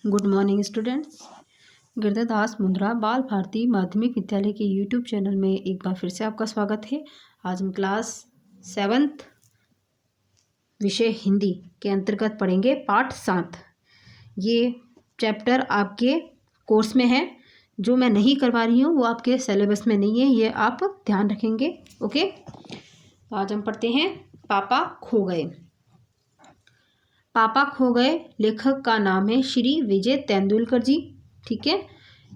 Good morning students. Girdhadas Mundra Bal Bharati माध्यमिक विद्यालय के यूट्यूब चैनल में एक बार फिर से आपका स्वागत है। आज हम क्लास 7th विषय हिंदी के अंतर्गत पढ़ेंगे पाठ 7। ये चैप्टर आपके कोर्स में है, जो मैं नहीं करवा रही हूँ वो आपके सिलेबस में नहीं है, ये आप ध्यान रखेंगे। ओके, तो आज हम पढ़ते हैं पापा खो गए। पापा खो गए लेखक का नाम है श्री विजय तेंदुलकर जी। ठीक है,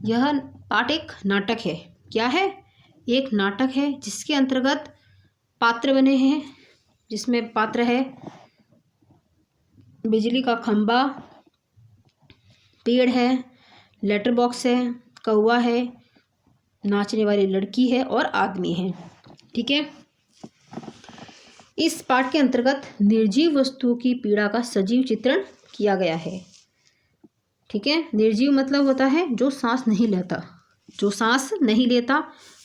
यह पाठ एक नाटक है। क्या है? एक नाटक है जिसके अंतर्गत पात्र बने हैं, जिसमें पात्र है बिजली का खंबा, पेड़ है, लेटर बॉक्स है, कौवा है, नाचने वाली लड़की है और आदमी है। ठीक है, इस पाठ के अंतर्गत निर्जीव वस्तुओं की पीड़ा का सजीव चित्रण किया गया है। ठीक है, निर्जीव मतलब होता है जो सांस नहीं लेता। जो सांस नहीं लेता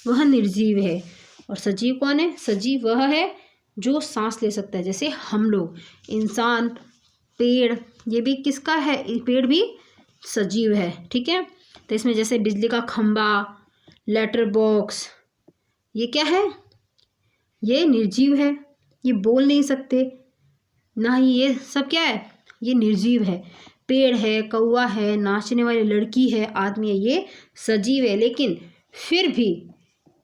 वह निर्जीव है। और सजीव कौन है? सजीव वह है जो सांस ले सकता है, जैसे हम लोग, इंसान, पेड़। ये भी किसका है? पेड़ भी सजीव है। ठीक है, तो इसमें जैसे बिजली का खंबा, लेटर बॉक्स, ये क्या है? ये निर्जीव है, ये बोल नहीं सकते ना ही, ये सब क्या है? ये निर्जीव है। पेड़ है, कौवा है, नाचने वाली लड़की है, आदमी है, ये सजीव है। लेकिन फिर भी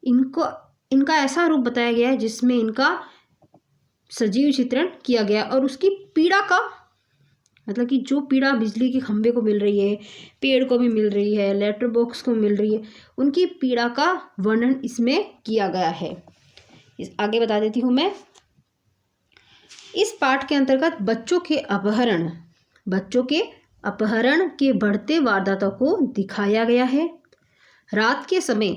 इनका ऐसा रूप बताया गया है जिसमें इनका सजीव चित्रण किया गया, और उसकी पीड़ा का मतलब कि जो पीड़ा बिजली के खंभे को मिल रही है, पेड़ को भी मिल रही है, लेटर बॉक्स को मिल रही है, उनकी पीड़ा का वर्णन इसमें किया गया है। आगे बता देती हूँ मैं। इस पाठ के अंतर्गत बच्चों के अपहरण के बढ़ते वारदातों को दिखाया गया है। रात के समय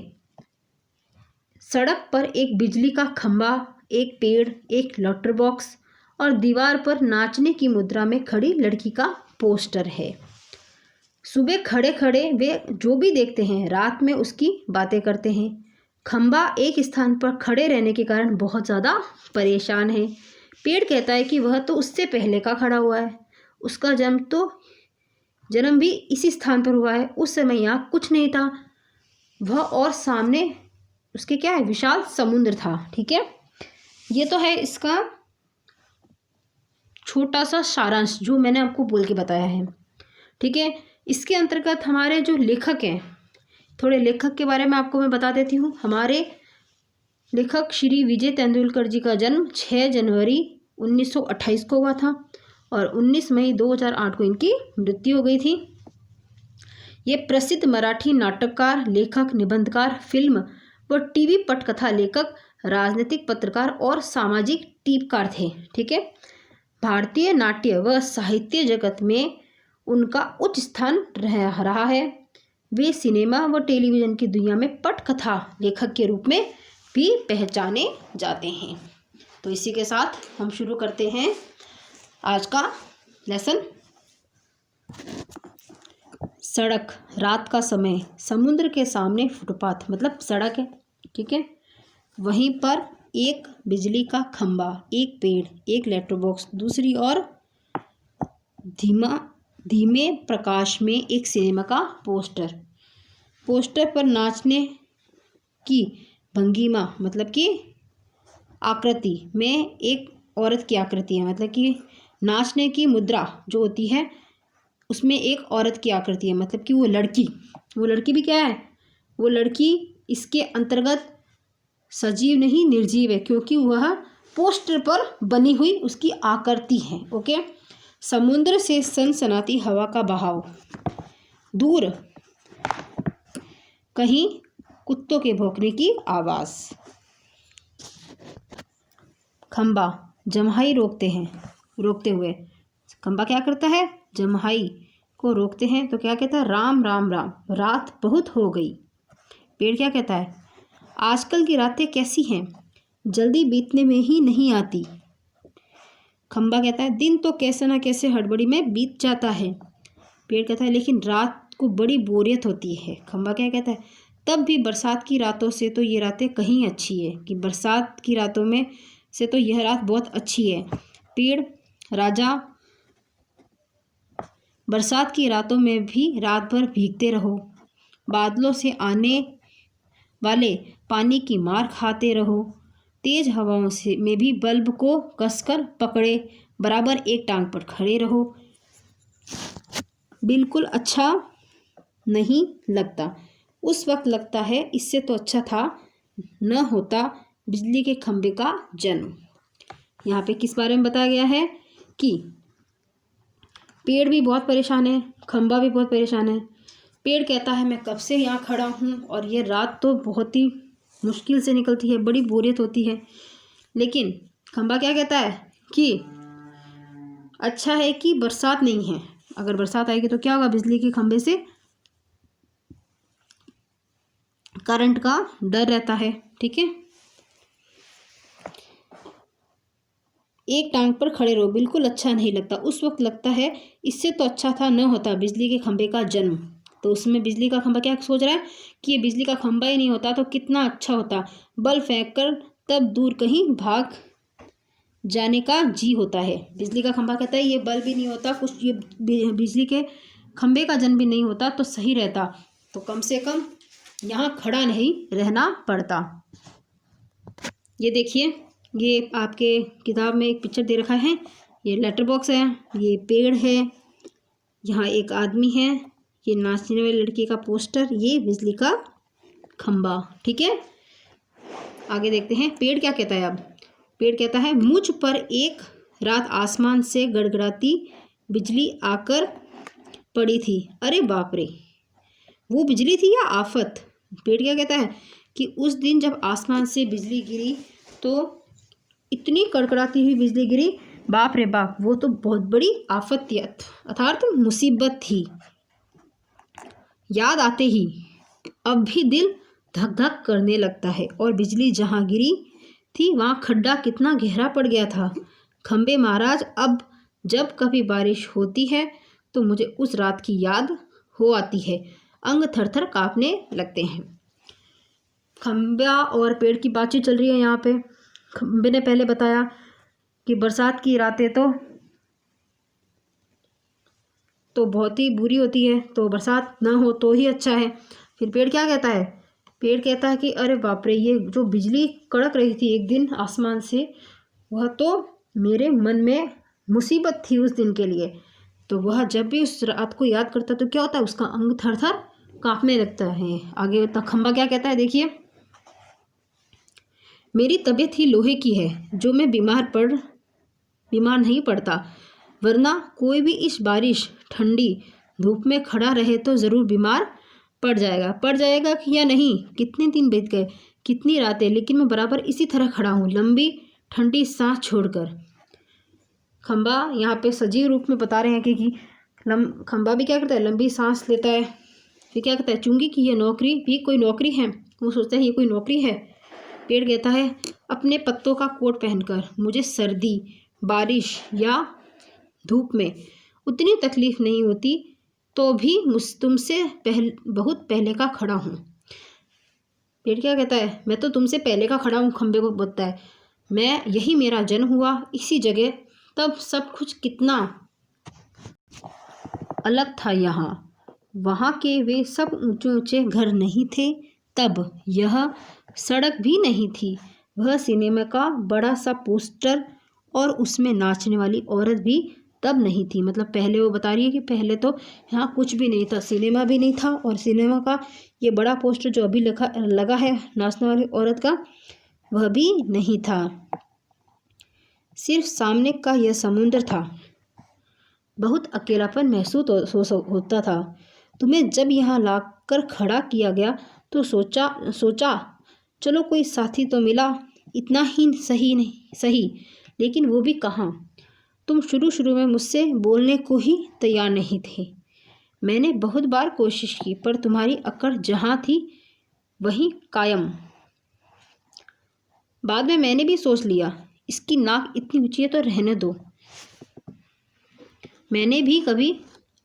सड़क पर एक बिजली का खंभा, एक पेड़, एक लेटर बॉक्स और दीवार पर नाचने की मुद्रा में खड़ी लड़की का पोस्टर है। सुबह खड़े खड़े वे जो भी देखते हैं, रात में उसकी बातें करते हैं। खंभा एक स्थान पर खड़े रहने के कारण बहुत ज़्यादा परेशान है। पेड़ कहता है कि वह तो उससे पहले का खड़ा हुआ है, उसका जन्म भी इसी स्थान पर हुआ है, उस समय यहाँ कुछ नहीं था वह, और सामने उसके क्या है? विशाल समुद्र था। ठीक है, ये तो है इसका छोटा सा सारांश जो मैंने आपको बोल के बताया है। ठीक है, इसके अंतर्गत हमारे जो लेखक हैं, थोड़े लेखक के बारे में आपको मैं बता देती हूँ। हमारे लेखक श्री विजय तेंदुलकर जी का जन्म 6 जनवरी 1928 को हुआ था और 19 मई 2008 को इनकी मृत्यु हो गई थी। ये प्रसिद्ध मराठी नाटककार, लेखक, निबंधकार, फिल्म व टीवी पटकथा लेखक, राजनीतिक पत्रकार और सामाजिक टीपकार थे। ठीक है, भारतीय नाट्य व साहित्य जगत में उनका उच्च स्थान रहा है। वे सिनेमा व टेलीविज़न की दुनिया में पटकथा लेखक के रूप में भी पहचाने जाते हैं। तो इसी के साथ हम शुरू करते हैं आज का लेसन। सड़क, रात का समय, समुद्र के सामने फुटपाथ मतलब सड़क है। ठीक है, वहीं पर एक बिजली का खंबा, एक पेड़, एक लेटर बॉक्स, दूसरी ओर धीमे प्रकाश में एक सिनेमा का पोस्टर पर नाचने की भंगिमा मतलब कि आकृति में एक औरत की आकृति है, मतलब कि नाचने की मुद्रा जो होती है उसमें एक औरत की आकृति है, मतलब कि वो लड़की भी क्या है? वो लड़की इसके अंतर्गत सजीव नहीं निर्जीव है, क्योंकि वह पोस्टर पर बनी हुई उसकी आकृति है। ओके, समुद्र से सनसनाती हवा का बहाव, दूर कहीं कुत्तों के भौंकने की आवाज़, खंबा जम्हाई रोकते हुए खंबा क्या करता है? जम्हाई को रोकते हैं तो क्या कहता है? राम राम राम, रात बहुत हो गई। पेड़ क्या कहता है? आजकल की रातें कैसी हैं, जल्दी बीतने में ही नहीं आती। खंबा कहता है दिन तो कैसे ना कैसे हड़बड़ी में बीत जाता है। पेड़ कहता है लेकिन रात को बड़ी बोरियत होती है। खंबा क्या कहता है? तब भी बरसात की रातों से तो ये रातें कहीं अच्छी है, कि बरसात की रातों में से तो यह रात बहुत अच्छी है। पेड़ राजा बरसात की रातों में भी रात भर भीगते रहो, बादलों से आने वाले पानी की मार खाते रहो, तेज हवाओं से में भी बल्ब को कसकर पकड़े बराबर एक टांग पर खड़े रहो। बिल्कुल अच्छा नहीं लगता। उस वक्त लगता है इससे तो अच्छा था न होता बिजली के खंभे का जन्म। यहाँ पे किस बारे में बताया गया है कि पेड़ भी बहुत परेशान है, खंभा भी बहुत परेशान है। पेड़ कहता है मैं कब से यहाँ खड़ा हूँ और ये रात तो बहुत ही मुश्किल से निकलती है, बड़ी बोरियत होती है। लेकिन खंभा क्या कहता है कि अच्छा है कि बरसात नहीं है, अगर बरसात आएगी तो क्या होगा, बिजली के खंभे से करंट का डर रहता है। ठीक है, एक टांग पर खड़े रहो, बिल्कुल अच्छा नहीं लगता। उस वक्त लगता है इससे तो अच्छा था न होता बिजली के खंभे का जन्म। तो उसमें बिजली का खंभा क्या सोच रहा है कि ये बिजली का खंभा ही नहीं होता तो कितना अच्छा होता, बल फेंक कर तब दूर कहीं भाग जाने का जी होता है। बिजली का खंभा कहता है ये बल्ब भी नहीं होता, कुछ ये बिजली के खंभे का जन्म भी नहीं होता तो सही रहता, तो कम से कम यहाँ खड़ा नहीं रहना पड़ता। ये देखिए, ये आपके किताब में एक पिक्चर दे रखा है, ये लेटर बॉक्स है, ये पेड़ है, यहाँ एक आदमी है, ये नाचने वाली लड़की का पोस्टर, ये बिजली का खंबा। ठीक है, आगे देखते हैं पेड़ क्या कहता है। अब पेड़ कहता है मुझ पर एक रात आसमान से गड़गड़ाती बिजली आकर पड़ी थी। अरे बाप रे, वो बिजली थी या आफत। पेड़ क्या कहता है कि उस दिन जब आसमान से बिजली गिरी तो इतनी कड़कड़ाती हुई बिजली गिरी, बाप रे बाप, वो तो बहुत बड़ी आफत थी, अर्थात मुसीबत थी। याद आते ही अब भी दिल धक धक करने लगता है। और बिजली जहाँ गिरी थी वहाँ खड्डा कितना गहरा पड़ गया था। खंबे महाराज, अब जब कभी बारिश होती है तो मुझे उस रात की याद हो आती है, अंग थर थर काँपने लगते हैं। खंबा और पेड़ की बातचीत चल रही है यहाँ पे। खंबे ने पहले बताया कि बरसात की रातें तो बहुत ही बुरी होती है, तो बरसात ना हो तो ही अच्छा है। फिर पेड़ क्या कहता है, पेड़ कहता है कि अरे बाप रे, ये जो बिजली कड़क रही थी एक दिन आसमान से, वह तो मेरे मन में मुसीबत थी उस दिन के लिए। तो वह जब भी उस रात को याद करता तो क्या होता है, उसका अंग थर थर काँपने लगता है। आगे तक खंबा क्या कहता है, देखिए, मेरी तबीयत ही लोहे की है जो मैं बीमार नहीं पड़ता, वरना कोई भी इस बारिश ठंडी धूप में खड़ा रहे तो ज़रूर बीमार पड़ जाएगा कि या नहीं। कितने दिन बीत गए, कितनी रातें, लेकिन मैं बराबर इसी तरह खड़ा हूँ, लंबी ठंडी सांस छोड़कर। खंबा यहाँ पे सजीव रूप में बता रहे हैं कि खंबा भी क्या करता है, लंबी सांस लेता है। फिर क्या कहता है, चूंकि कि यह नौकरी भी कोई नौकरी है, वो सोचता है ये कोई नौकरी है। पेड़ कहता है अपने पत्तों का कोट पहनकर मुझे सर्दी, बारिश या धूप में उतनी तकलीफ नहीं होती, तो भी तुमसे बहुत पहले का खड़ा हूँ। पेड़ क्या कहता है, मैं तो तुमसे पहले का खड़ा हूँ। खंबे को बोलता है मैं, यही मेरा जन्म हुआ इसी जगह, तब सब कुछ कितना अलग था। यहाँ वहाँ के वे सब ऊंचे ऊंचे घर नहीं थे, तब यह सड़क भी नहीं थी, वह सिनेमा का बड़ा सा पोस्टर और उसमें नाचने वाली औरत भी तब नहीं थी। मतलब पहले वो बता रही है कि पहले तो यहाँ कुछ भी नहीं था, सिनेमा भी नहीं था, और सिनेमा का ये बड़ा पोस्टर जो अभी लगा है नाचने वाली औरत का, वह भी नहीं था। सिर्फ सामने का यह समुद्र था। बहुत अकेलापन महसूस होता था। तुम्हें जब यहाँ लाकर खड़ा किया गया तो सोचा चलो कोई साथी तो मिला, इतना ही सही, लेकिन वो भी कहाँ। तुम शुरू में मुझसे बोलने को ही तैयार नहीं थे। मैंने बहुत बार कोशिश की, पर तुम्हारी अकड़ जहाँ थी वहीं कायम। बाद में मैंने भी सोच लिया, इसकी नाक इतनी ऊंची है तो रहने दो। मैंने भी कभी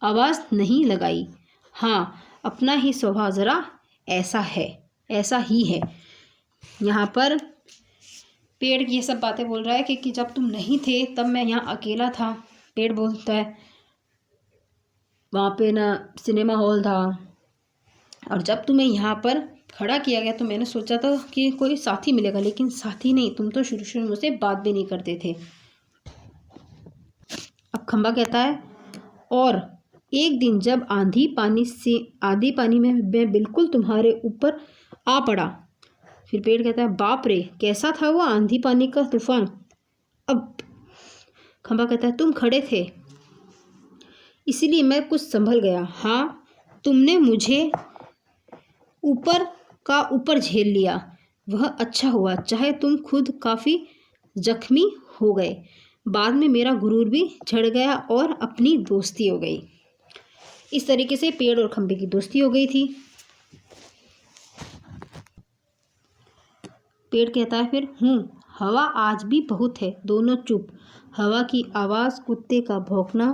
आवाज़ नहीं लगाई। हाँ, अपना ही स्वभाव ज़रा ऐसा ही है। यहाँ पर पेड़ ये सब बातें बोल रहा है कि जब तुम नहीं थे तब मैं यहाँ अकेला था। पेड़ बोलता है वहाँ पे ना सिनेमा हॉल था, और जब तुम्हें यहाँ पर खड़ा किया गया तो मैंने सोचा था कि कोई साथी मिलेगा, लेकिन साथी नहीं, तुम तो शुरू शुरू में मुझसे बात भी नहीं करते थे। अब खंबा कहता है, और एक दिन जब आंधी पानी में मैं बिल्कुल तुम्हारे ऊपर आ पड़ा। फिर पेड़ कहता है, बाप रे, कैसा था वो आंधी पानी का तूफान। अब खंबा कहता है, तुम खड़े थे इसीलिए मैं कुछ संभल गया। हाँ, तुमने मुझे ऊपर झेल लिया, वह अच्छा हुआ, चाहे तुम खुद काफ़ी जख्मी हो गए। बाद में मेरा गुरूर भी झड़ गया और अपनी दोस्ती हो गई। इस तरीके से पेड़ और खंबे की दोस्ती हो गई थी। पेड़ कहता है फिर, हवा आज भी बहुत है। दोनों चुप। हवा की आवाज़, कुत्ते का भौंकना,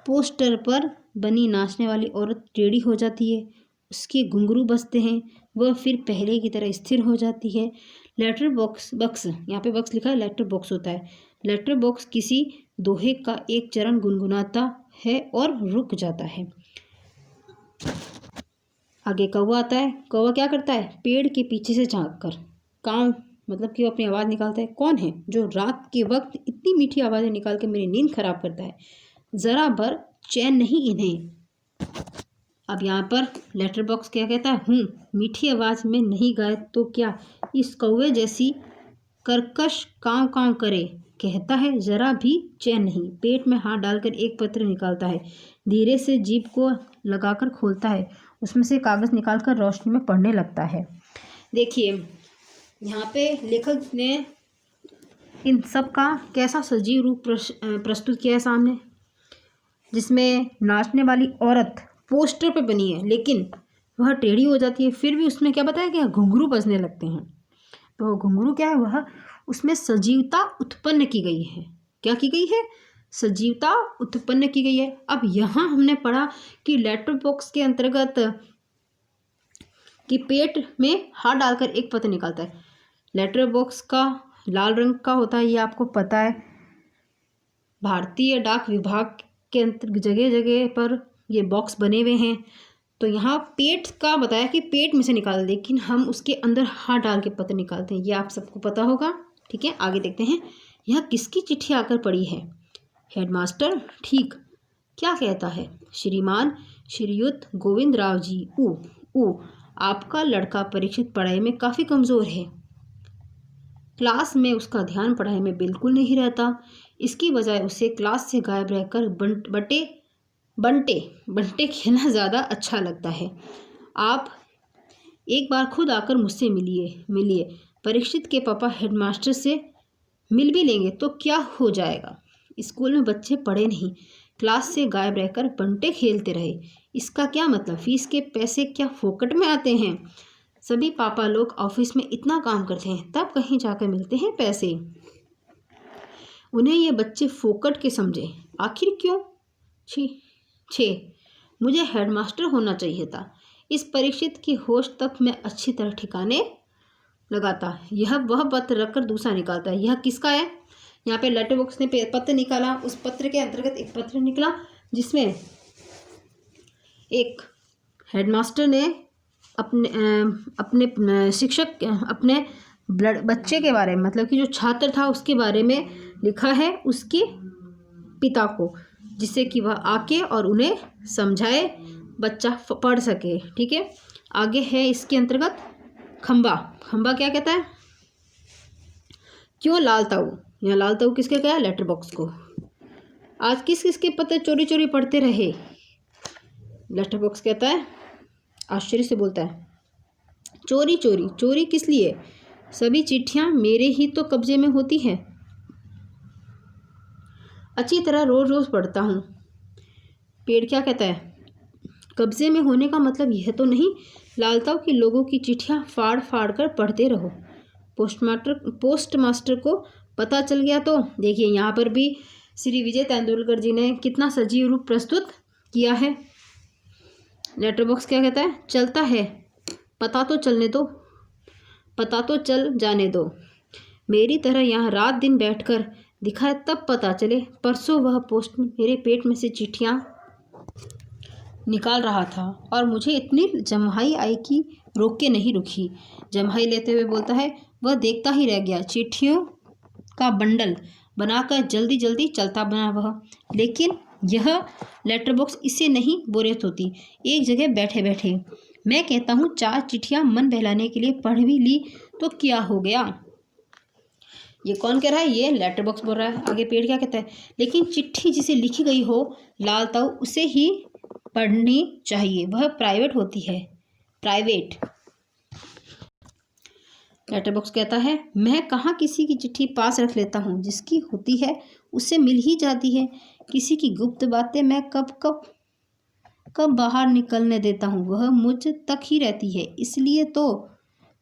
पोस्टर पर बनी नाचने वाली औरत टेढ़ी हो जाती है, उसके घुंघरू बजते हैं, वह फिर पहले की तरह स्थिर हो जाती है। लेटर बॉक्स, यहाँ पे बॉक्स लिखा है, लेटर बॉक्स होता है। लेटर बॉक्स किसी दोहे का एक चरण गुनगुनाता है और रुक जाता है। आगे कौवा आता है। कौवा क्या करता है? पेड़ के पीछे से झांक कर काव, मतलब कि वो अपनी आवाज़ निकालता है। कौन है जो रात के वक्त इतनी मीठी आवाज़ें निकाल के मेरी नींद खराब करता है? ज़रा भर चैन नहीं इन्हें। अब यहाँ पर लेटर बॉक्स क्या कहता है? मीठी आवाज़ में नहीं गाए तो क्या, इस कौवे जैसी कर्कश काँव काँव करे। कहता है ज़रा भी चैन नहीं। पेट में हाथ डालकर एक पत्र निकालता है, धीरे से जीभ को लगाकर खोलता है, उसमें से कागज़ निकालकर रोशनी में पढ़ने लगता है। देखिए यहाँ पे लेखक ने इन सब का कैसा सजीव रूप प्रस्तुत किया है सामने, जिसमें नाचने वाली औरत पोस्टर पे बनी है लेकिन वह टेढ़ी हो जाती है, फिर भी उसमें क्या बताया गया, घुंघरू बजने लगते हैं। तो घुंघरू क्या है, वह उसमें सजीवता उत्पन्न की गई है। क्या की गई है? सजीवता उत्पन्न की गई है। अब यहाँ हमने पढ़ा कि लेटर बॉक्स के अंतर्गत कि पेट में हाथ डालकर एक पत्र निकालता है। लेटर बॉक्स का लाल रंग का होता है, ये आपको पता है। भारतीय डाक विभाग के अंतर्गत जगह जगह पर ये बॉक्स बने हुए हैं। तो यहाँ पेट का बताया कि पेट में से निकाल, लेकिन हम उसके अंदर हाथ डाल के पत्र निकालते हैं, ये आप सबको पता होगा। ठीक है, आगे देखते हैं। यह किसकी चिट्ठी आकर पड़ी है? हेडमास्टर ठीक क्या कहता है? श्रीमान श्रीयुत गोविंद राव जी, आपका लड़का परीक्षित पढ़ाई में काफ़ी कमज़ोर है। क्लास में उसका ध्यान पढ़ाई में बिल्कुल नहीं रहता। इसकी बजाय उसे क्लास से गायब रहकर बंटे खेलना ज़्यादा अच्छा लगता है। आप एक बार खुद आकर मुझसे मिलिए। परीक्षित के पापा हेडमास्टर से मिल भी लेंगे तो क्या हो जाएगा? स्कूल में बच्चे पढ़े नहीं, क्लास से गायब रहकर बंटे खेलते रहे, इसका क्या मतलब? फीस के पैसे क्या फोकट में आते हैं? सभी पापा लोग ऑफिस में इतना काम करते हैं, तब कहीं जाकर मिलते हैं पैसे। उन्हें ये बच्चे फोकट के समझे, आखिर क्यों? मुझे हेडमास्टर होना चाहिए था। इस परीक्षित की होश तक मैं अच्छी तरह ठिकाने लगाता। यह वह पत्र रखकर दूसरा निकालता है। यह किसका है? यहाँ पे लेटर बॉक्स ने पत्र निकाला, उस पत्र के अंतर्गत एक पत्र निकला जिसमें एक हेडमास्टर ने अपने शिक्षक, अपने बच्चे के बारे में, मतलब कि जो छात्र था उसके बारे में लिखा है उसके पिता को, जिससे कि वह आके और उन्हें समझाए, बच्चा पढ़ सके। ठीक है, आगे है इसके अंतर्गत खंबा क्या कहता है? क्यों लाल ताऊ? यहाँ लाल ताऊ किसके कहा? लेटर बॉक्स को। आज किस किसके पत्र चोरी चोरी पढ़ते रहे? लेटर बॉक्स कहता है, आश्चर्य से बोलता है, चोरी किस लिए? सभी चिट्ठियाँ मेरे ही तो कब्जे में होती है, अच्छी तरह रोज पढ़ता हूँ। पेड़ क्या कहता है? कब्जे में होने का मतलब यह तो नहीं लालताऊ की लोगों की चिट्ठियाँ फाड़ फाड़ कर पढ़ते रहो। पोस्ट मास्टर को पता चल गया तो? देखिए यहाँ पर भी श्री विजय तेंदुलकर जी ने कितना सजीव रूप प्रस्तुत किया है। लेटर बॉक्स क्या कहता है? चलता है, पता तो चल जाने दो। मेरी तरह यहाँ रात दिन बैठकर दिखाए तब पता चले। परसों वह पोस्ट मेरे पेट में से चिट्ठियाँ निकाल रहा था और मुझे इतनी जम्हाई आई कि रोक के नहीं रुकी। जम्हाई लेते हुए बोलता है, वह देखता ही रह गया। चिट्ठियों का बंडल बनाकर जल्दी जल्दी चलता बना वह। लेकिन यह लेटर बॉक्स इसे नहीं बोरियत होती। एक जगह बैठे बैठे मैं कहता हूँ 4 चिट्ठियाँ मन बहलाने के लिए पढ़ भी ली तो क्या हो गया। ये कौन कह रहा है? ये लेटर बॉक्स बोल रहा है। आगे पेड़ क्या कहता है, लेकिन चिट्ठी जिसे लिखी गई हो लाल ताऊ उसे ही पढ़नी चाहिए, वह प्राइवेट होती है। प्राइवेट। लेटर बॉक्स कहता है, मैं कहाँ किसी की चिट्ठी पास रख लेता हूँ, जिसकी होती है उससे मिल ही जाती है। किसी की गुप्त बातें मैं कब बाहर निकलने देता हूँ, वह मुझ तक ही रहती है। इसलिए तो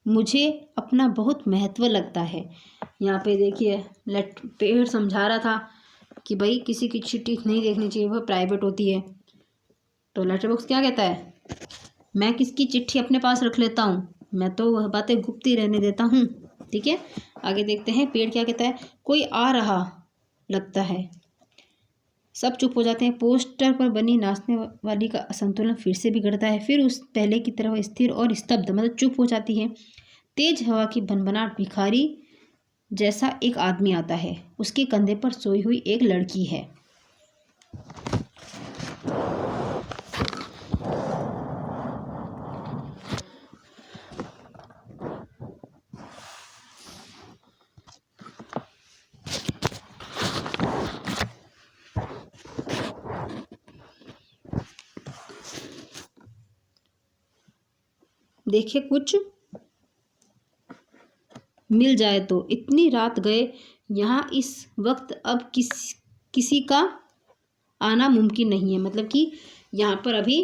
मुझे अपना बहुत महत्व लगता है। यहाँ पे देखिए पेड़ समझा रहा था कि भाई किसी की चिट्ठी नहीं देखनी चाहिए, वह प्राइवेट होती है। तो लेटर बॉक्स क्या कहता है, मैं किसकी चिट्ठी अपने पास रख लेता हूँ, मैं तो वह बातें गुप्त ही रहने देता हूँ। ठीक है, आगे देखते हैं पेड़ क्या कहता है। कोई आ रहा लगता है। सब चुप हो जाते हैं। पोस्टर पर बनी नाचने वाली का असंतुलन फिर से बिगड़ता है। फिर उस पहले की तरह स्थिर और स्तब्ध मतलब चुप हो जाती है। तेज हवा की भनभनाहट भिखारी जैसा एक आदमी आता है। उसके कंधे पर सोई हुई एक लड़की है। देखिए कुछ मिल जाए तो। इतनी रात गए यहाँ, इस वक्त अब किसी का आना मुमकिन नहीं है। मतलब कि यहाँ पर अभी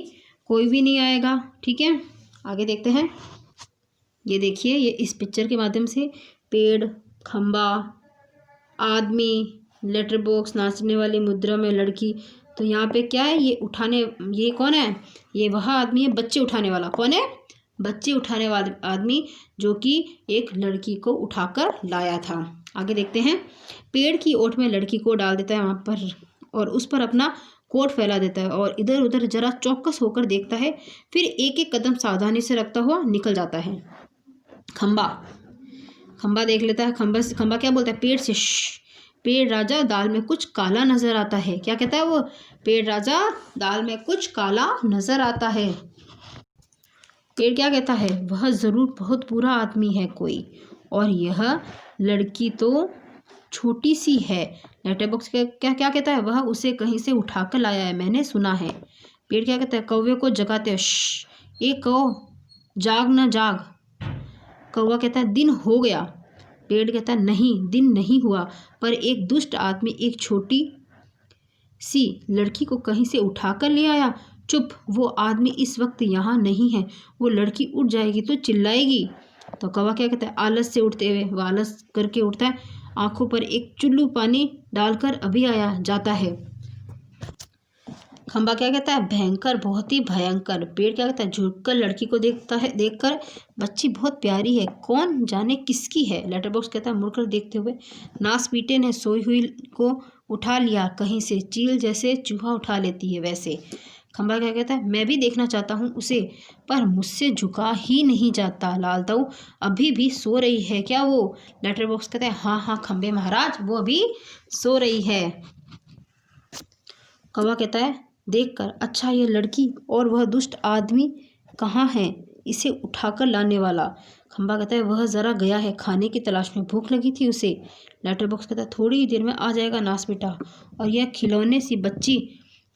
कोई भी नहीं आएगा। ठीक है, आगे देखते हैं। ये देखिए, ये इस पिक्चर के माध्यम से पेड़, खंबा, आदमी, लेटर बॉक्स, नाचने वाली मुद्रा में लड़की। तो यहाँ पे क्या है, ये कौन है? ये वह आदमी है बच्चे उठाने वाला। कौन है? बच्चे उठाने वाला आदमी, जो कि एक लड़की को उठाकर लाया था। आगे देखते हैं। पेड़ की ओट में लड़की को डाल देता है वहाँ पर और उस पर अपना कोट फैला देता है और इधर उधर जरा चौकस होकर देखता है। फिर एक एक कदम सावधानी से रखता हुआ निकल जाता है। खंबा देख लेता है। खंबा क्या बोलता है पेड़ से, पेड़ राजा, दाल में कुछ काला नजर आता है। क्या कहता है वो? पेड़ राजा, दाल में कुछ काला नजर आता है। पेड़ क्या कहता है? वह जरूर बहुत बुरा आदमी है कोई, और यह लड़की तो छोटी सी है। लेटर बॉक्स क्या कहता है? वह उसे कहीं से उठाकर लाया है, मैंने सुना है। पेड़ क्या कहता है? कौवे को जगाते हैं, एक कौ जाग न जाग। कौवा कहता है दिन हो गया। पेड़ कहता है नहीं, दिन नहीं हुआ, पर एक दुष्ट आदमी एक छोटी सी लड़की को कहीं से उठाकर ले आया। चुप, वो आदमी इस वक्त यहाँ नहीं है। वो लड़की उठ जाएगी तो चिल्लाएगी। तो कौवा क्या कहता है? आलस से उठते हुए, वो आलस करके उठता है, आंखों पर एक चुल्लू पानी डालकर अभी आया जाता है। खंबा क्या कहता है? भयंकर, बहुत ही भयंकर। पेड़ क्या कहता है? झुककर लड़की को देखता है, देखकर बच्ची बहुत प्यारी है, कौन जाने किसकी है। लेटर बॉक्स कहता है मुड़कर देखते हुए, नास पीटे ने सोई हुई को उठा लिया कहीं से, चील जैसे चूहा उठा लेती है वैसे। खंबा क्या कहता है? मैं भी देखना चाहता हूँ उसे, पर मुझसे झुका ही नहीं जाता। लाल ताऊ अभी भी सो रही है क्या वो? लेटर बॉक्स कहता है हाँ हाँ खंबे महाराज, वो अभी सो रही है। कौवा कहता है देखकर, अच्छा ये लड़की और वह दुष्ट आदमी कहाँ है, इसे उठाकर लाने वाला? खंबा कहता है वह ज़रा गया है खाने की तलाश में, भूख लगी थी उसे। लेटर बॉक्स कहता है थोड़ी ही देर में आ जाएगा नास बेटा। और यह खिलौने सी बच्ची,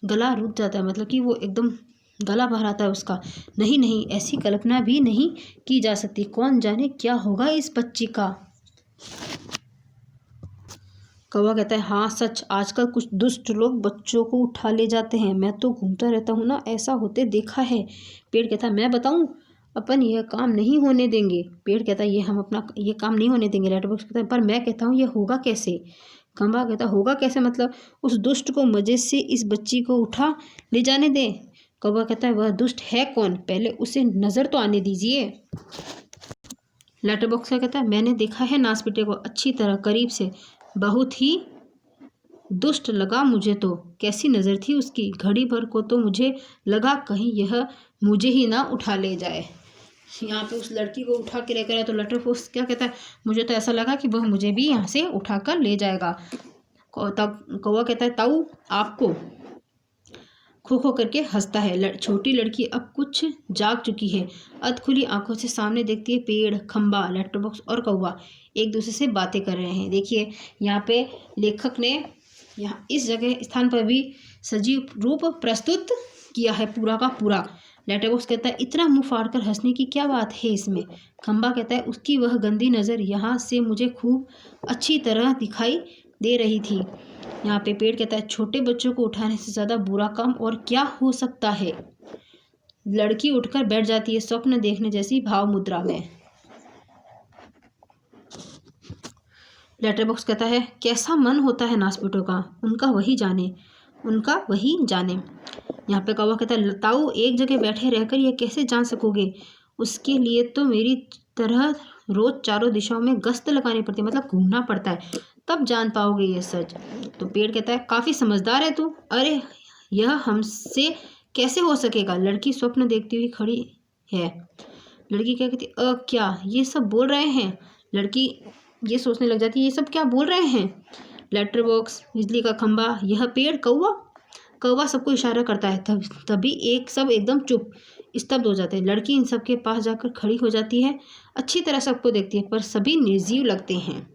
गला रुक जाता है, मतलब कि वो एकदम गला बहराता है उसका। नहीं नहीं, ऐसी कल्पना भी नहीं की जा सकती, कौन जाने क्या होगा इस बच्ची का। कौवा कहता है हाँ सच, आजकल कुछ दुष्ट लोग बच्चों को उठा ले जाते हैं, मैं तो घूमता रहता हूँ ना, ऐसा होते देखा है। पेड़ कहता है मैं बताऊँ, अपन यह काम नहीं होने देंगे। पेड़ कहता है हम अपना ये काम नहीं होने देंगे। लेटर बॉक्स कहता है पर मैं कहता हूँ ये होगा कैसे? खंबा कहता होगा कैसे मतलब? उस दुष्ट को मजे से इस बच्ची को उठा ले जाने दें। कौवा कहता है वह दुष्ट है कौन, पहले उसे नज़र तो आने दीजिए। लेटर बॉक्स कहता है मैंने देखा है नासपीटे को अच्छी तरह, करीब से, बहुत ही दुष्ट लगा मुझे तो। कैसी नज़र थी उसकी, घड़ी भर को तो मुझे लगा कहीं यह मुझे ही ना उठा ले जाए। यहाँ पे उस लड़की को उठा के लेकर आया तो लेटरबॉक्स क्या कहता है, मुझे तो ऐसा लगा कि वह मुझे भी यहाँ से उठा कर ले जाएगा। तब कौवा कहता है ताऊ आपको। खो खो करके हंसता है। छोटी लड़की अब कुछ जाग चुकी है। अधखुली आंखों से सामने देखती है पेड़, खंबा, लेटरबॉक्स और कौवा एक दूसरे से बातें कर रहे हैं। देखिए यहाँ पे लेखक ने यहाँ इस जगह स्थान पर भी सजीव रूप प्रस्तुत किया है पूरा का पूरा। लेटरबॉक्स कहता है इतना मुंह फाड़कर हंसने की क्या बात है इसमें। खंबा कहता है उसकी वह गंदी नज़र यहाँ से मुझे खूब अच्छी तरह दिखाई दे रही थी। यहाँ पे पेड़ कहता है छोटे बच्चों को उठाने से ज़्यादा बुरा काम और क्या हो सकता है। लड़की उठकर बैठ जाती है स्वप्न देखने जैसी भाव मुद्रा में। लेटरबॉक्स कहता है कैसा मन होता है नासपिटों का, उनका वही जाने, उनका वही जाने। यहाँ पे कौवा कहता है ताऊ एक जगह बैठे रहकर यह कैसे जान सकोगे, उसके लिए तो मेरी तरह रोज चारों दिशाओं में गश्त लगानी पड़ती है, मतलब घूमना पड़ता है, तब जान पाओगे ये सच। तो पेड़ कहता है काफ़ी समझदार है तू। अरे यह हमसे कैसे हो सकेगा। लड़की स्वप्न देखती हुई खड़ी है। लड़की क्या कहती क्या ये सब बोल रहे हैं। लड़की ये सोचने लग जाती है ये सब क्या बोल रहे हैं। लेटरबॉक्स, बिजली का खंबा, यह पेड़, कौवा। कौवा सबको इशारा करता है। तभी एक सब एकदम चुप स्तब्ध हो जाते हैं। लड़की इन सब के पास जाकर खड़ी हो जाती है। अच्छी तरह सबको देखती है पर सभी निर्जीव लगते हैं।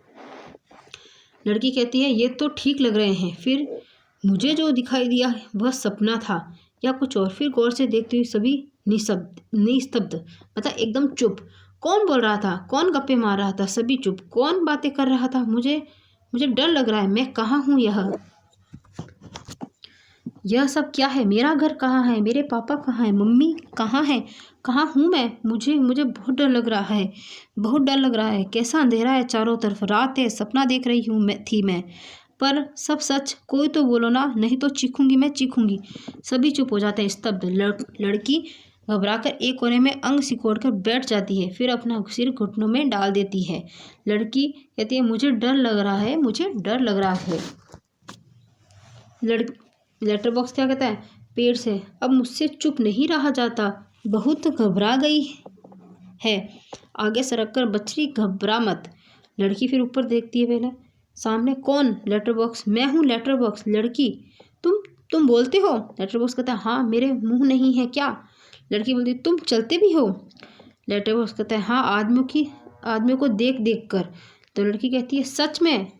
लड़की कहती है ये तो ठीक लग रहे हैं, फिर मुझे जो दिखाई दिया वह सपना था या कुछ और। फिर गौर से देखती हुई सभी निस्तब्ध, मतलब एकदम चुप। कौन बोल रहा था, कौन गप्पे मार रहा था, सभी चुप। कौन बातें कर रहा था, मुझे डर लग रहा है। मैं कहाँ हूँ, यह सब क्या है। मेरा घर कहाँ है, मेरे पापा कहाँ है, मम्मी कहाँ है, कहाँ हूँ मैं। मुझे बहुत डर लग रहा है, बहुत डर लग रहा है। कैसा अंधेरा है चारों तरफ, रात है, सपना देख रही हूँ मैं पर सब सच। कोई तो बोलो ना, नहीं तो चीखूंगी मैं, चीखूंगी। सभी चुप हो जाते हैं, स्तब्ध। लड़की घबराकर एक कोने में अंग सिकोड़कर बैठ जाती है, फिर अपना सिर घुटनों में डाल देती है। लड़की कहती है मुझे डर लग रहा है, मुझे डर लग रहा है। लेटरबॉक्स क्या कहता है पेड़ से, अब मुझसे चुप नहीं रहा जाता, बहुत घबरा गई है। आगे सरक कर बछड़ी घबरा मत। लड़की फिर ऊपर देखती है पहले। सामने कौन। लेटरबॉक्स, मैं हूँ लेटरबॉक्स। लड़की तुम बोलते हो। लेटरबॉक्स कहता है हाँ, मेरे मुंह नहीं है क्या। लड़की बोलती तुम चलते भी हो। लेटरबॉक्स कहता है हाँ, आदमियों को देख देख कर। तो लड़की कहती है सच में।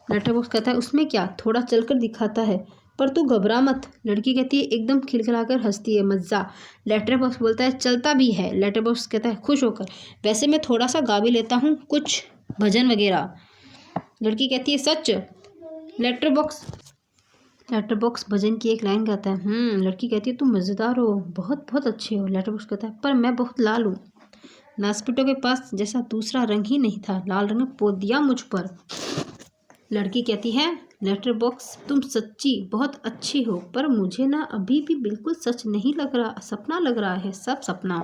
लेटरबॉक्स कहता है उसमें क्या, थोड़ा चलकर दिखाता है, पर तू घबरा मत। लड़की कहती है एकदम खिलखिलाकर हंसती है, मज़ा। लेटरबॉक्स बोलता है चलता भी है। लेटरबॉक्स कहता है खुश होकर, वैसे मैं थोड़ा सा गा भी लेता हूँ, कुछ भजन वगैरह। लड़की कहती है सच। लेटरबॉक्स भजन की एक लाइन गाता है। लड़की कहती है तुम मज़ेदार हो, बहुत बहुत अच्छे हो। लेटरबॉक्स कहता है पर मैं बहुत लाल हूँ, नासपिटों के पास जैसा दूसरा रंग ही नहीं था, लाल रंग पोत दिया मुझ पर। लड़की कहती है लेटरबॉक्स तुम सच्ची बहुत अच्छी हो, पर मुझे ना अभी भी बिल्कुल सच नहीं लग रहा, सपना लग रहा है, सब सपना।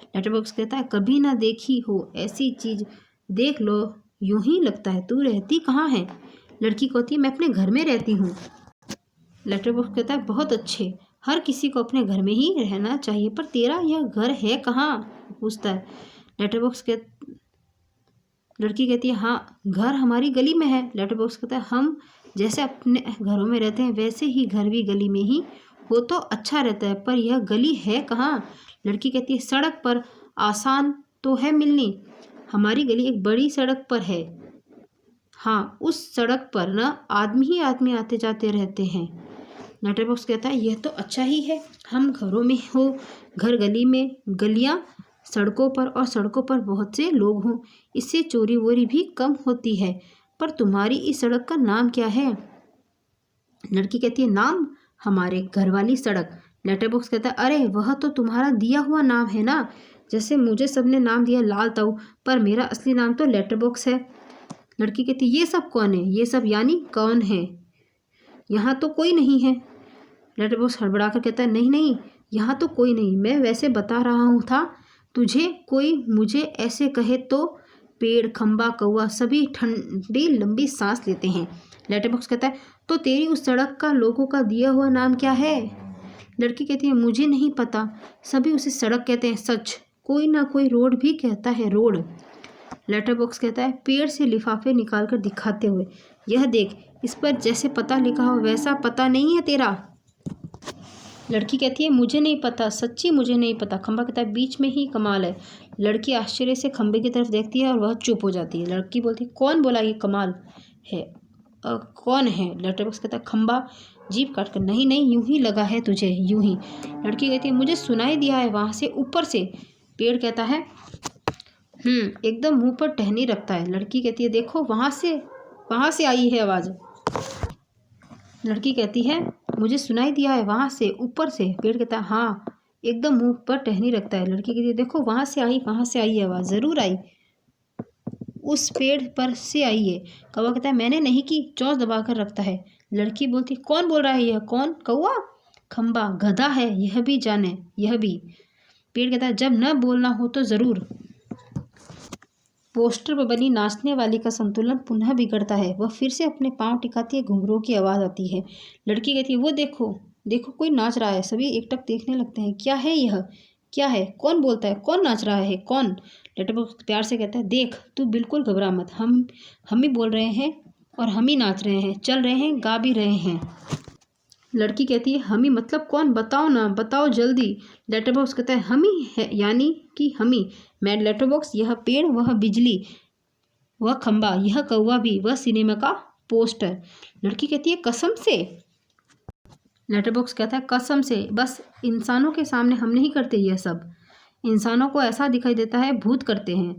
लेटरबॉक्स कहता है कभी ना देखी हो ऐसी चीज़, देख लो यूं ही लगता है। तू रहती कहाँ है। लड़की कहती है मैं अपने घर में रहती हूँ। लेटरबॉक्स कहता है बहुत अच्छे, हर किसी को अपने घर में ही रहना चाहिए, पर तेरा यह घर है कहाँ, पूछता है। लेटरबॉक्स लड़की कहती है हाँ, घर हमारी गली में है। लेटरबॉक्स कहता है हम जैसे अपने घरों में रहते हैं वैसे ही घर भी गली में ही हो तो अच्छा रहता है, पर यह गली है कहाँ। लड़की कहती है सड़क पर, आसान तो है मिलनी, हमारी गली एक बड़ी सड़क पर है। हाँ, उस सड़क पर ना आदमी ही आदमी आते जाते रहते हैं। लेटरबॉक्स कहता है यह तो अच्छा ही है, हम घरों में हो, घर गली में, गलियाँ सड़कों पर और सड़कों पर बहुत से लोग हों, इससे चोरी वोरी भी कम होती है। पर तुम्हारी इस सड़क का नाम क्या है। लड़की कहती है नाम, हमारे घर वाली सड़क। लेटरबॉक्स कहता है अरे वह तो तुम्हारा दिया हुआ नाम है ना, जैसे मुझे सबने नाम दिया लाल ताऊ, पर मेरा असली नाम तो लेटरबॉक्स है। लड़की कहती ये सब कौन है, ये सब यानी कौन है, यहाँ तो कोई नहीं है। लेटरबॉक्स हड़बड़ा कर कहता है नहीं नहीं, यहाँ तो कोई नहीं, मैं वैसे बता रहा हूँ था तुझे, कोई मुझे ऐसे कहे तो। पेड़, खंबा, कौवा सभी ठंडी लंबी सांस लेते हैं। लेटर बॉक्स कहता है तो तेरी उस सड़क का लोगों का दिया हुआ नाम क्या है? लड़की कहती है मुझे नहीं पता, सभी उसे सड़क कहते हैं। सच, कोई ना कोई रोड भी कहता है रोड। लेटर बॉक्स कहता है पेड़ से लिफाफे निकालकर दिखाते हुए, यह देख, इस पर जैसे पता लिखा हो वैसा पता नहीं है तेरा। लड़की कहती है मुझे नहीं पता, सच्ची मुझे नहीं पता। खंबा कहता है बीच में ही कमाल है। लड़की आश्चर्य से खंबे की तरफ देखती है और वह चुप हो जाती है। लड़की बोलती है कौन बोला ये कमाल है? कौन है? लेटर बॉक्स कहता है खंबा जीभ काट कर, नहीं नहीं, यूं ही लगा है तुझे, यूं ही। लड़की कहती है मुझे सुनाई दिया है वहाँ से, ऊपर से। पेड़ कहता है एकदम मुंह पर टहनी रखता है। लड़की कहती है देखो वहाँ से आई है आवाज़। लड़की कहती है मुझे सुनाई दिया है वहाँ से, ऊपर से। पेड़ कहता है हाँ, एकदम मुंह पर टहनी रखता है। लड़की कहती है देखो वहाँ से आई है आवाज़, ज़रूर आई, उस पेड़ पर से आई है। कौवा कहता है मैंने नहीं की, चौंच दबा कर रखता है। लड़की बोलती कौन बोल रहा है यह? कौन? कौवा? खंबा गधा है, यह भी जाने, यह भी। पेड़ कहता है जब न बोलना हो तो ज़रूर। पोस्टर पर बनी नाचने वाली का संतुलन पुनः बिगड़ता है। वह फिर से अपने पांव टिकाती है, घुंघरू की आवाज़ आती है। लड़की कहती है वो देखो देखो, कोई नाच रहा है। सभी एकटक देखने लगते हैं। क्या है यह? क्या है? कौन बोलता है? कौन नाच रहा है? कौन? लेटर बॉक्स प्यार से कहता है देख, तू बिल्कुल घबरा मत, हम ही बोल रहे हैं और हम ही नाच रहे हैं, चल रहे हैं, गा भी रहे हैं। लड़की कहती है हम ही मतलब कौन? बताओ ना, बताओ जल्दी। लेटर बॉक्स कहता है हम ही है, यानी कि हम ही। मैं लेटर बॉक्स, यह पेड़, वह बिजली, वह खंबा, यह कौवा भी, वह सिनेमा का पोस्टर। लड़की कहती है कसम से। लेटर बॉक्स कहता है कसम से, बस इंसानों के सामने हम नहीं करते यह सब। इंसानों को ऐसा दिखाई देता है भूत करते हैं,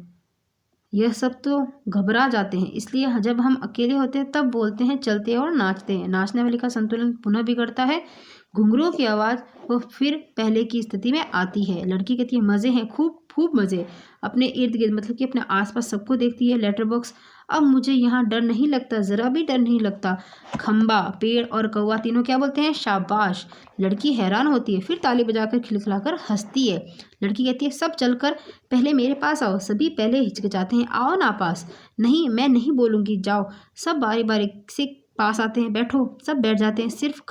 यह सब तो घबरा जाते हैं, इसलिए जब हम अकेले होते हैं तब बोलते हैं, चलते हैं और नाचते हैं। नाचने वाले का संतुलन पुनः बिगड़ता है, घुंघरू की आवाज़ वो फिर पहले की स्थिति में आती है। लड़की कहती है मज़े हैं, खूब खूब मज़े। अपने इर्द गिर्द मतलब कि अपने आसपास सबको देखती है। लेटर बॉक्स अब मुझे यहाँ डर नहीं लगता, ज़रा भी डर नहीं लगता। खंबा, पेड़ और कौवा तीनों क्या बोलते हैं? शाबाश। लड़की हैरान होती है, फिर ताली बजाकर खिलखिलाकर हंसती है। लड़की कहती है सब चलकर पहले मेरे पास आओ। सभी पहले हिचकिचाते हैं, आओ ना पास। नहीं, मैं नहीं बोलूँगी, जाओ। सब बारी बारी से पास आते हैं, बैठो। सब बैठ जाते हैं, सिर्फ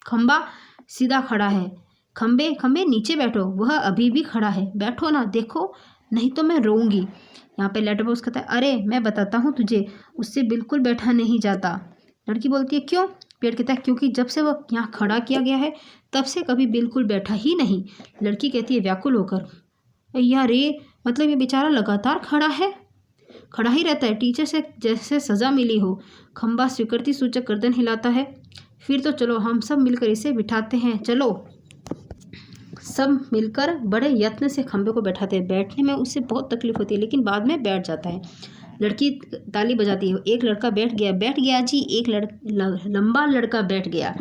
खंबा सीधा खड़ा है। खंबे खंबे नीचे बैठो, वह अभी भी खड़ा है, बैठो ना, देखो नहीं तो मैं रोऊंगी। यहाँ पे लेटर बॉक्स कहता है अरे मैं बताता हूँ तुझे, उससे बिल्कुल बैठा नहीं जाता। लड़की बोलती है क्यों? पेड़ कहता है क्योंकि जब से वह यहाँ खड़ा किया गया है तब से कभी बिल्कुल बैठा ही नहीं। लड़की कहती है व्याकुल होकर यार रे, मतलब ये बेचारा लगातार खड़ा है, खड़ा ही रहता है, टीचर से जैसे सज़ा मिली हो। खंबा स्वीकृति सूचक गर्दन हिलाता है। फिर तो चलो हम सब मिलकर इसे बिठाते हैं, चलो। सब मिलकर बड़े यत्न से खंबे को बैठाते हैं। बैठने में उससे बहुत तकलीफ होती है लेकिन बाद में बैठ जाता है। लड़की ताली बजाती है, एक लड़का बैठ गया जी, एक लंबा लड़का बैठ गया।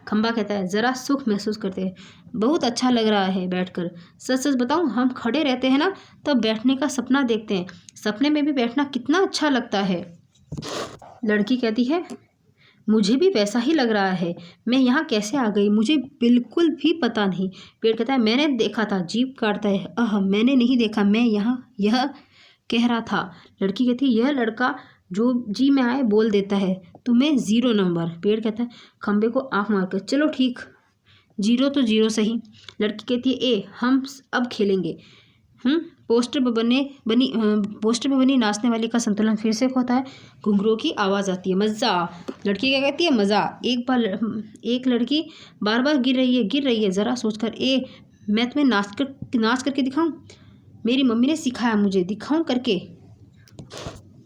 खंबा कहता है ज़रा सुख महसूस करते हैं, बहुत अच्छा लग रहा है बैठकर। सच सच बताऊं, हम खड़े रहते हैं ना तब बैठने का सपना देखते हैं, सपने में भी बैठना कितना अच्छा लगता है। लड़की कहती है मुझे भी वैसा ही लग रहा है, मैं यहाँ कैसे आ गई मुझे बिल्कुल भी पता नहीं। पेड़ कहता है मैंने देखा था, जीभ काटता है, मैंने नहीं देखा, मैं यहाँ यह कह रहा था। लड़की कहती है यह लड़का जो जी में आए बोल देता है, तुम्हें 0 नंबर। पेड़ कहता है खंबे को आँख मारकर, चलो ठीक, 0 तो 0 सही। लड़की कहती है हम अब खेलेंगे। पोस्टर पे बनी नाचने वाली का संतुलन फिर से खोता है, घुंघरू की आवाज़ आती है, मज़ा। लड़की क्या कहती है मज़ा। एक लड़की बार बार गिर रही है, ज़रा सोचकर मैं तुम्हें नाच करके दिखाऊं? मेरी मम्मी ने सिखाया मुझे, दिखाऊं करके?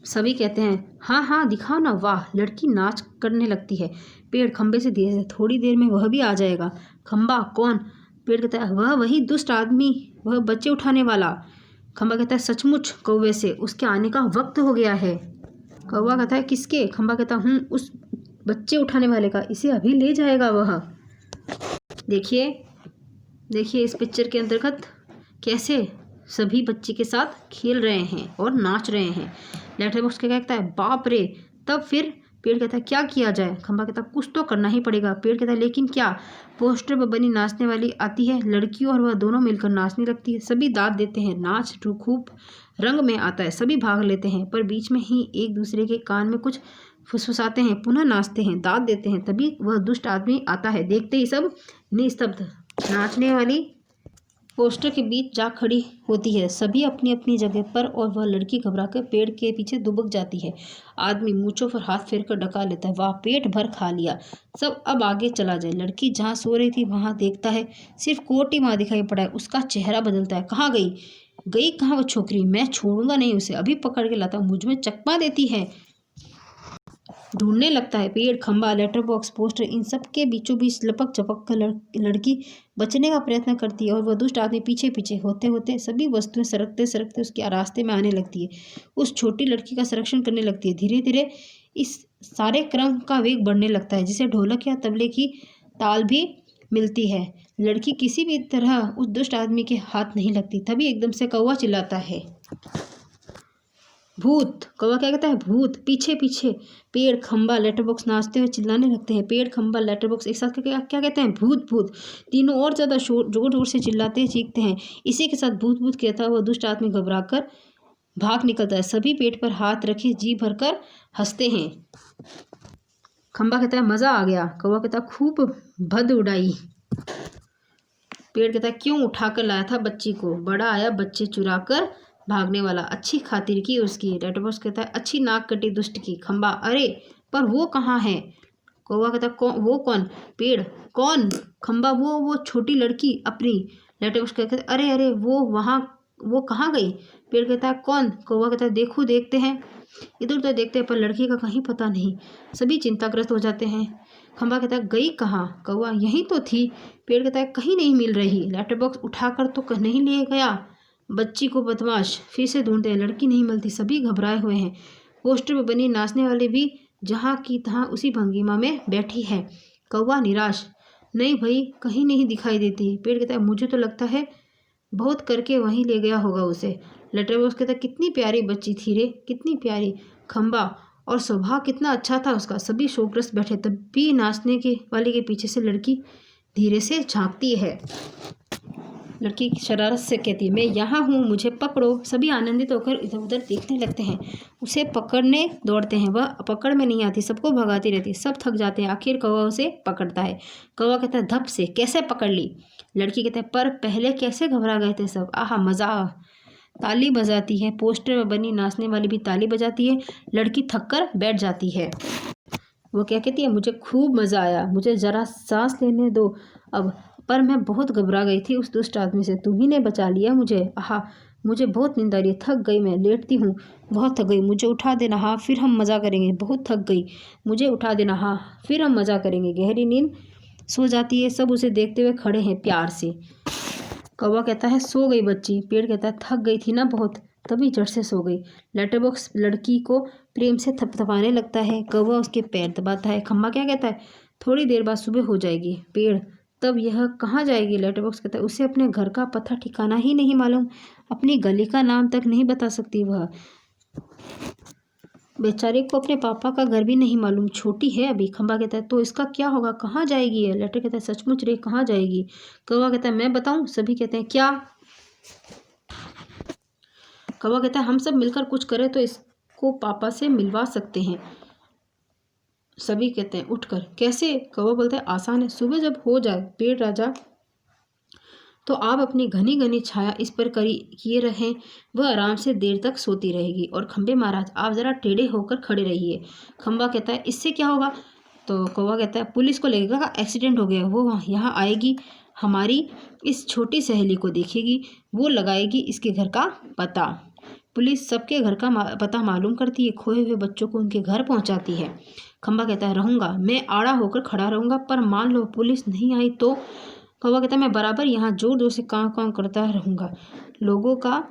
सभी कहते हैं हाँ हाँ दिखाओ ना। वाह, लड़की नाच करने लगती है। पेड़ खंबे से धीरे से, थोड़ी देर में वह भी आ जाएगा। खंबा कौन? पेड़ कहता है वह वही दुष्ट आदमी, वह बच्चे उठाने वाला। खंबा कहता है सचमुच कौवे से, उसके आने का वक्त हो गया है। कौवा कहता है किसके? खंबा कहता उस बच्चे उठाने वाले का, इसे अभी ले जाएगा वह। देखिए इस पिक्चर के अंतर्गत कैसे सभी बच्चे के साथ खेल रहे हैं और नाच रहे हैं। लेटर बॉक्स क्या कहता है बाप रे। तब फिर पेड़ कहता है क्या किया जाए? खंबा कहता है कुछ तो करना ही पड़ेगा। पेड़ कहता है लेकिन क्या? पोस्टर पर बनी नाचने वाली आती है, लड़की और वह दोनों मिलकर नाचने लगती है। सभी दाद देते हैं, नाच खूब रंग में आता है, सभी भाग लेते हैं, पर बीच में ही एक दूसरे के कान में कुछ फुसफुसाते हैं, पुनः नाचते हैं, दाद देते हैं। तभी वह दुष्ट आदमी आता है। देखते ही सब निस्तब्ध। नाचने वाली पोस्टर के बीच जा खड़ी होती है, सभी अपनी अपनी जगह पर, और वह लड़की घबराकर पेड़ के पीछे दुबक जाती है। आदमी मूंछों पर हाथ फेरकर डका लेता है, वाह पेट भर खा लिया, सब अब आगे चला जाए। लड़की जहाँ सो रही थी वहाँ देखता है, सिर्फ कोट ही वहाँ दिखाई पड़ा है। उसका चेहरा बदलता है, कहाँ गई गई कहाँ वो छोकरी, मैं छोड़ूंगा नहीं उसे, अभी पकड़ के लाता हूँ। मुझ में चकमा देती है। ढूंढने लगता है, पेड़, खंबा, लेटर बॉक्स, पोस्टर, इन सब के बीचों बीच लपक चपक कर लड़की बचने का प्रयत्न करती है, और वह दुष्ट आदमी पीछे पीछे। होते होते सभी वस्तुएं सरकते सरकते उसके रास्ते में आने लगती है, उस छोटी लड़की का संरक्षण करने लगती है। धीरे धीरे इस सारे क्रम का वेग बढ़ने लगता है, जिसे ढोलक या तबले की ताल भी मिलती है। लड़की किसी भी तरह उस दुष्ट आदमी के हाथ नहीं लगती। तभी एकदम से कौवा चिल्लाता है, भूत। कौवा क्या कहता है, भूत। पीछे पीछे पेड़, खंबा, लेटर बॉक्स नाचते हुए चिल्लाने लगते हैं। पेड़, खंबा, लेटर बॉक्स एक साथ क्या क्या कहते हैं, भूत भूत। तीनों और ज़्यादा जोर जोर से चिल्लाते चीखते हैं। इसी के साथ भूत भूत कहता हुआ दुष्ट आदमी घबराकर भाग निकलता है। सभी पेट पर हाथ रखे जी भरकर हंसते हैं। खंबा कहता है, मज़ा आ गया। कौवा कहता है, खूब भद उड़ाई। पेड़ कहता है, क्यों उठाकर लाया था बच्ची को, बड़ा आया बच्चे चुरा कर भागने वाला, अच्छी खातिर की उसकी। लेटर बॉक्स कहता है, अच्छी नाक कटी दुष्ट की। खंबा, अरे पर वो कहाँ है। कौवा कहता है, वो कौन। पेड़, कौन। खंबा, वो छोटी लड़की अपनी। लेटर बॉक्स कहता है, अरे अरे वो कहाँ गई। पेड़ कहता है, कौन। कौवा कहता है, देखो देखते हैं। इधर उधर देखते हैं पर लड़की का कहीं पता नहीं। सभी चिंताग्रस्त हो जाते हैं। खंबा कहता है, गई कहाँ। कौवा, यहीं तो थी। पेड़ कहता है, कहीं नहीं मिल रही। लेटर बॉक्स उठाकर तो नहीं ले गया बच्ची को बदमाश। फिर से ढूंढते हैं, लड़की नहीं मिलती। सभी घबराए हुए हैं। पोस्टर में बनी नाचने वाली भी जहाँ की तहाँ उसी भंगिमा में बैठी है। कौवा निराश, नहीं भाई कहीं नहीं दिखाई देती। पेड़ कहता है, मुझे तो लगता है बहुत करके वहीं ले गया होगा उसे। लेटर बॉक्स कहता है, कितनी प्यारी बच्ची थी रे, कितनी प्यारी। खंबा, और स्वभाव कितना अच्छा था उसका। सभी शोकग्रस्त बैठे। तब भी नाचने के वाले के पीछे से लड़की धीरे से झांकती है। लड़की शरारत से कहती है, मैं यहाँ हूँ, मुझे पकड़ो। सभी आनंदित होकर इधर उधर देखने लगते हैं। उसे पकड़ने दौड़ते हैं, वह पकड़ में नहीं आती, सबको भगाती रहती। सब थक जाते हैं। आखिर कौवा उसे पकड़ता है। कौवा कहता है, धप से कैसे पकड़ ली। लड़की कहता है, पर पहले कैसे घबरा गए थे सब, आहा मज़ा। ताली बजाती है। पोस्टर में बनी नाचने वाली भी ताली बजाती है। लड़की थक कर बैठ जाती है। वो क्या कहती है, मुझे खूब मज़ा आया, मुझे ज़रा सांस लेने दो अब, पर मैं बहुत घबरा गई थी उस दुष्ट आदमी से, तुम्ही ने बचा लिया मुझे। आहा मुझे बहुत नींद आ रही है, थक गई, मैं लेटती हूँ, बहुत थक गई, मुझे उठा देना, हाँ फिर हम मज़ा करेंगे। बहुत थक गई, मुझे उठा देना, हाँ फिर हम मज़ा करेंगे। गहरी नींद सो जाती है। सब उसे देखते हुए खड़े हैं प्यार से। कौवा कहता है, सो गई बच्ची। पेड़ कहता है, थक गई थी ना बहुत, तभी झट से सो गई। लेटर बॉक्स लड़की को प्रेम से थपथपाने लगता है। कौवा उसके पैर दबाता है। खम्बा क्या कहता है, थोड़ी देर बाद सुबह हो जाएगी। पेड़, तब यह कहाँ जाएगी। लेटर बॉक्स कहता है, उसे अपने घर का पता ठिकाना ही नहीं मालूम, अपनी गली का नाम तक नहीं बता सकती वह। बेचारे को अपने पापा का घर भी नहीं मालूम, छोटी है अभी। खंबा कहता है, तो इसका क्या होगा, कहाँ जाएगी है। लेटर कहता है, सचमुच रे कहाँ जाएगी। कौवा कहता है, मैं बताऊं। सभी कहते हैं, क्या। कौवा कहता है, हम सब मिलकर कुछ करें तो इसको पापा से मिलवा सकते हैं। सभी कहते हैं, उठकर, कैसे। कौवा बोलता है, आसान है, सुबह जब हो जाए पेड़ राजा तो आप अपनी घनी घनी छाया इस पर किए रहें, वह आराम से देर तक सोती रहेगी। और खंबे महाराज आप ज़रा टेढ़े होकर खड़े रहिए। खंबा कहता है, इससे क्या होगा। तो कौवा कहता है, पुलिस को लगेगा एक्सीडेंट हो गया, वो यहाँ आएगी, हमारी इस छोटी सहेली को देखेगी, वो लगाएगी इसके घर का पता। पुलिस सबके घर का पता मालूम करती है, खोए हुए बच्चों को उनके घर पहुँचाती है। खंबा कहता है, रहूँगा, मैं आड़ा होकर खड़ा रहूँगा, पर मान लो पुलिस नहीं आई तो। कौवा कहता है, मैं बराबर यहाँ जोर जोर से काँव काँव करता रहूँगा, लोगों का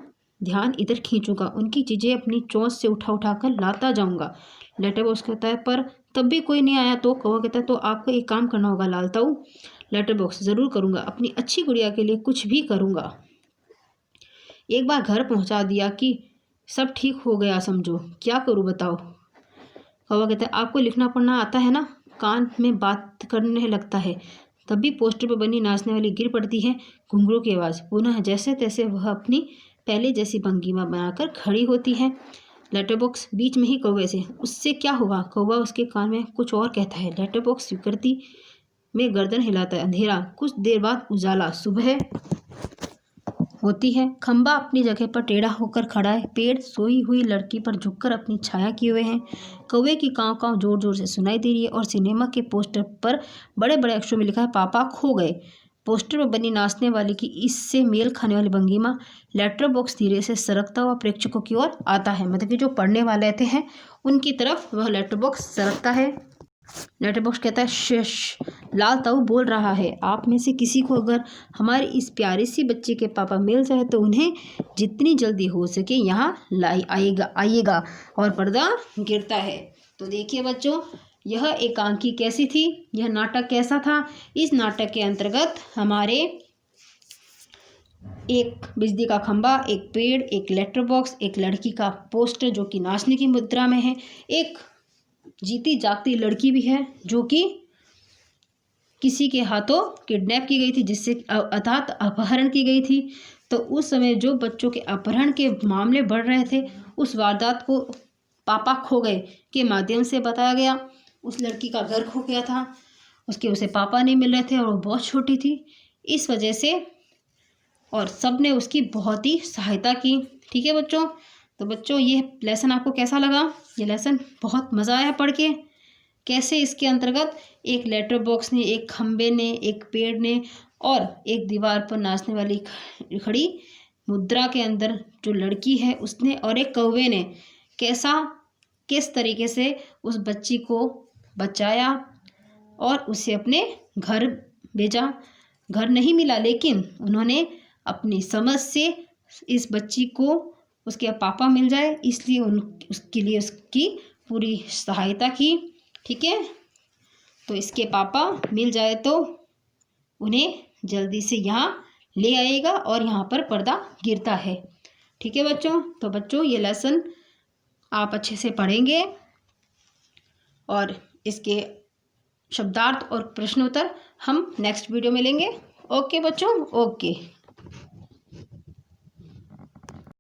ध्यान इधर खींचूंगा, उनकी चीज़ें अपनी चोंच से उठा कर लाता जाऊँगा। लेटर बॉक्स कहता है, पर तब भी कोई नहीं आया तो। कौवा कहता है, तो आपको एक काम करना होगा लालताऊ। लेटर बॉक्स, ज़रूर करूँगा, अपनी अच्छी गुड़िया के लिए कुछ भी करूँगा। एक बार घर पहुँचा दिया कि सब ठीक हो गया समझो, क्या करूँ बताओ। कौवा कहता है, आपको लिखना पढ़ना आता है ना, कान में बात करने लगता है। तभी पोस्टर पर बनी नाचने वाली गिर पड़ती है। घुंघरू की आवाज़। पुनः जैसे तैसे वह अपनी पहले जैसी भंगिमा बनाकर खड़ी होती है। लेटर बॉक्स बीच में ही कौवे से। उससे क्या हुआ? कौवा उसके कान में कुछ और कहता है। लेटर बॉक्स स्वीकृति में गर्दन हिलाता है। अंधेरा, कुछ देर बाद उजाला, सुबह होती है। खंबा अपनी जगह पर टेढ़ा होकर खड़ा है। पेड़ सोई हुई लड़की पर झुककर अपनी छाया किए हुए हैं। कौवे की काँव काँव जोर जोर से सुनाई दे रही है। और सिनेमा के पोस्टर पर बड़े बड़े अक्षरों में लिखा है, पापा खो गए। पोस्टर पर बनी नाचने वाली की इससे मेल खाने वाली भंगिमा। लेटर बॉक्स धीरे से सरकता हुआ प्रेक्षकों की ओर आता है। मतलब कि जो पढ़ने वाले थे हैं उनकी तरफ वह लेटर बॉक्स सरकता है। लेटर बॉक्स कहता है, शश, लाल ताऊ बोल रहा है, आप में से किसी को अगर हमारी इस प्यारी सी बच्ची के पापा मिल जाए तो उन्हें जितनी जल्दी हो सके यहाँ आइएगा। और पर्दा गिरता है। तो देखिए बच्चों, यह एकांकी कैसी थी, यह नाटक कैसा था? इस नाटक के अंतर्गत हमारे एक बिजली का खंबा, एक पेड़, एक लेटर बॉक्स, एक लड़की का पोस्टर जो कि नाचने की मुद्रा में है, एक जीती जागती लड़की भी है जो कि किसी के हाथों किडनैप की गई थी, जिससे अर्थात अपहरण की गई थी। तो उस समय जो बच्चों के अपहरण के मामले बढ़ रहे थे, उस वारदात को पापा खो गए के माध्यम से बताया गया। उस लड़की का घर खो गया था, उसे पापा नहीं मिल रहे थे और वो बहुत छोटी थी। इस वजह से और सब ने उसकी बहुत ही सहायता की। ठीक है बच्चों, तो बच्चों ये लेसन आपको कैसा लगा? ये लेसन बहुत मज़ा आया पढ़ के। कैसे इसके अंतर्गत एक लेटर बॉक्स ने, एक खंबे ने, एक पेड़ ने और एक दीवार पर नाचने वाली खड़ी मुद्रा के अंदर जो लड़की है उसने और एक कौवे ने किस तरीके से उस बच्ची को बचाया और उसे अपने घर भेजा। घर नहीं मिला, लेकिन उन्होंने अपनी समझ से इस बच्ची को उसके पापा मिल जाए इसलिए उसके लिए उसकी पूरी सहायता की। ठीक है, तो इसके पापा मिल जाए तो उन्हें जल्दी से यहाँ ले आएगा और यहाँ पर पर्दा गिरता है। ठीक है बच्चों, तो बच्चों ये लेसन आप अच्छे से पढ़ेंगे और इसके शब्दार्थ और प्रश्नोत्तर हम नेक्स्ट वीडियो में लेंगे। ओके बच्चों, ओके।